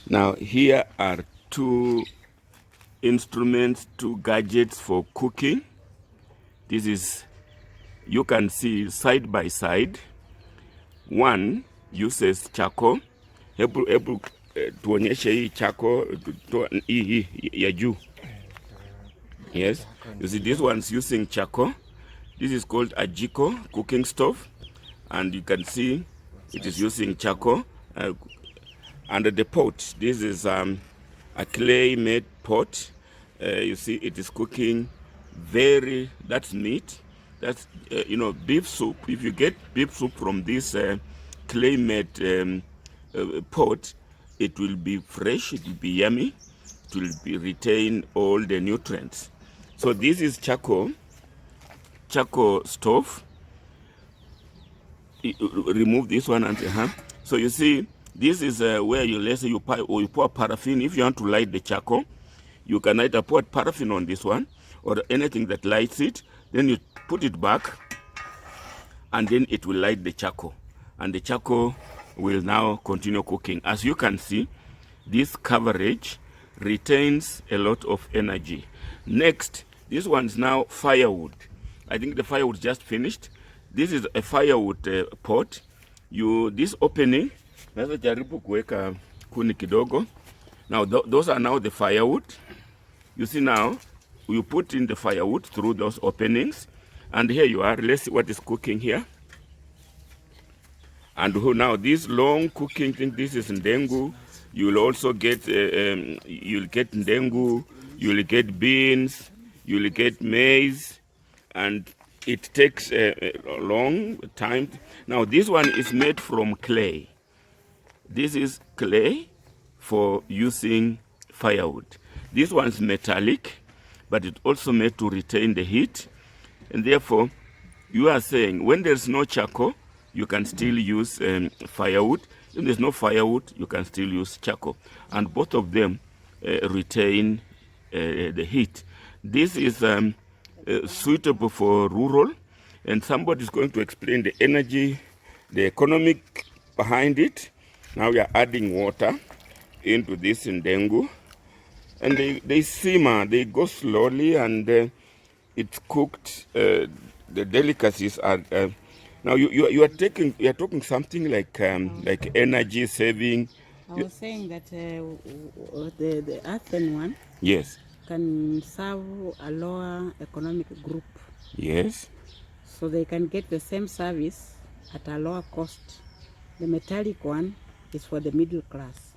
Now here are two instruments, two gadgets for cooking. This is, you can see side by side. One uses charcoal. Hebu tuonyeshe hii charcoal hii ya juu. Yes, you see this one's using charcoal. This is called a jiko cooking stove, and you can see it is using charcoal. And the pot, this is a clay-made pot. You see it is cooking that's meat. That's, beef soup. If you get beef soup from this clay-made pot, it will be fresh, it will be yummy, it will retain all the nutrients. So this is charcoal stove. Remove this one and so you see this is where you pour paraffin. If you want to light the charcoal, you can either put paraffin on this one or anything that lights it. Then you put it back, and then it will light the charcoal, and the charcoal will now continue cooking. As you can see, this coverage retains a lot of energy. Next, this one's now firewood. I think the firewood just finished. This is a firewood pot. This opening, naweza jaribu kuweka kuni kidogo. Now those are now the firewood. You see now, you put in the firewood through those openings, and here you are. Let's see what is cooking here. And now this long cooking thing, this is ndengu. You'll also get you'll get ndengu, you'll get beans, you'll get maize, and it takes a long time. Now this one is made from clay. This is clay for using firewood. This one's metallic, but it's also made to retain the heat. And therefore, you are saying when there's no charcoal, you can still use firewood. If there's no firewood, you can still use charcoal. And both of them retain the heat. This is suitable for rural, and somebody is going to explain the energy, the economic behind it. Now we are adding water into this ndengu, and they simmer, they go slowly, and it's cooked. The delicacies are now you are talking something like energy saving. I was saying that the earthen one, yes, can serve a lower economic group. Yes. So they can get the same service at a lower cost. The metallic one is for the middle class.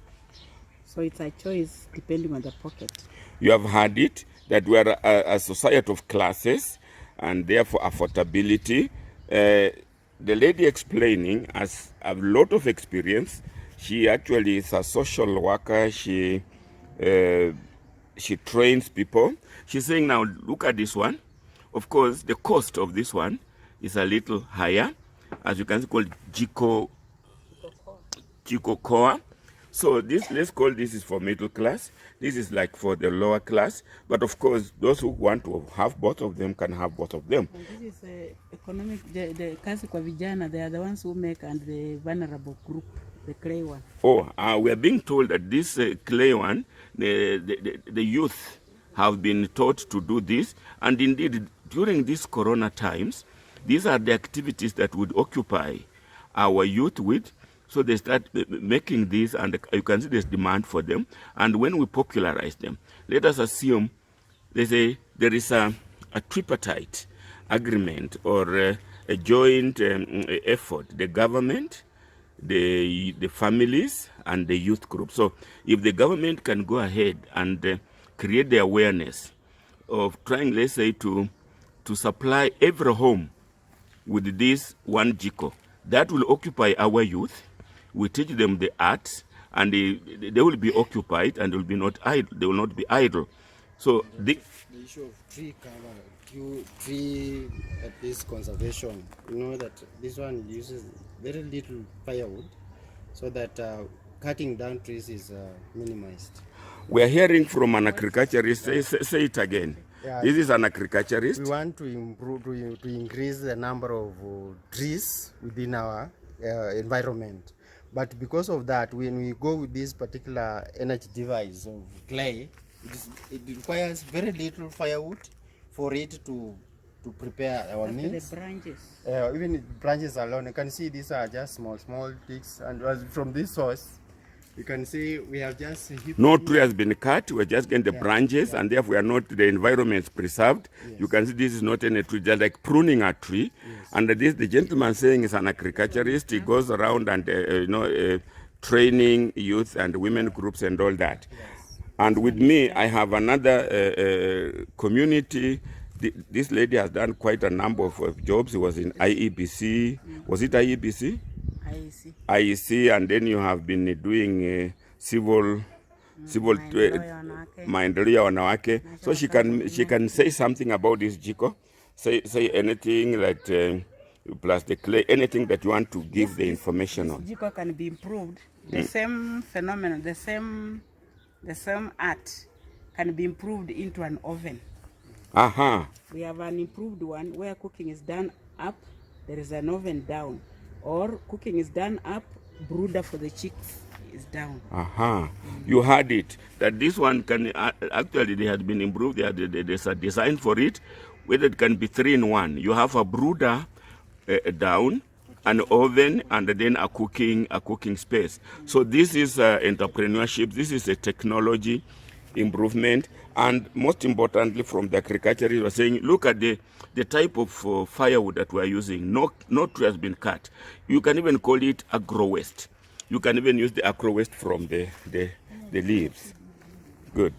So it's a choice depending on the pocket. You have heard it, that we are a society of classes, and therefore affordability. The lady explaining has a lot of experience. She actually is a social worker. She trains people. She's saying, now look at this one. Of course, the cost of this one is a little higher, as you can see, called Jiko Core. So this, let's call this is for middle class. This is like for the lower class. But of course, those who want to have both of them can have both of them. And this is economic, the kazi kwa vijana, they are the ones who make, and the vulnerable group, the clay one. Oh, we are being told that this clay one, the youth have been taught to do this. And indeed, during these corona times, these are the activities that would occupy our youth with. So they start making these, and you can see there's demand for them. And when we popularize them, let us assume there is a tripartite agreement or a joint effort, the government, the families, and the youth group. So if the government can go ahead and create the awareness of trying, let's say, to supply every home with this one jiko, that will occupy our youth. We teach them the arts, and they will be occupied, and they will not be idle. So the issue of tree at least conservation, you know that this one uses very little firewood, so that cutting down trees is minimized. We are hearing from an agriculturist. Say it again. Yeah, this is an agriculturist. We want to improve, to increase the number of trees within our environment. But because of that, when we go with this particular energy device of clay, it requires very little firewood for it to prepare our After meals. the branches. Even the branches alone, you can see these are just small sticks, and from this source, you can see we have just No tree has been cut. We're just getting the branches, and therefore we are not, the environment is preserved. You can see this is not any tree, just like pruning a tree. And this, the gentleman saying is an agriculturist. He goes around and training youth and women groups and all that. And with me, I have another community. This lady has done quite a number of jobs. He was in IEBC. Was it IEBC? IEC, and then you have been doing civil maendeleo ya wanawake. So she can say something about this, Jiko. Say anything that plus the clay, anything that you want to give the information on. Jiko can be improved. The same phenomenon, the same art can be improved into an oven. We have an improved one where cooking is done up, there is an oven down. Or cooking is done up, brooder for the chicks is down. You heard it. That this one can, actually they had been improved. There's a design for it, whether it can be 3-in-1. You have a brooder down, an oven, and then a cooking space. So this is entrepreneurship. This is a technology improvement. And most importantly, from the agriculture, we are saying, look at the type of firewood that we are using. No tree has been cut. You can even call it agro waste. You can even use the agro waste from the leaves. Good.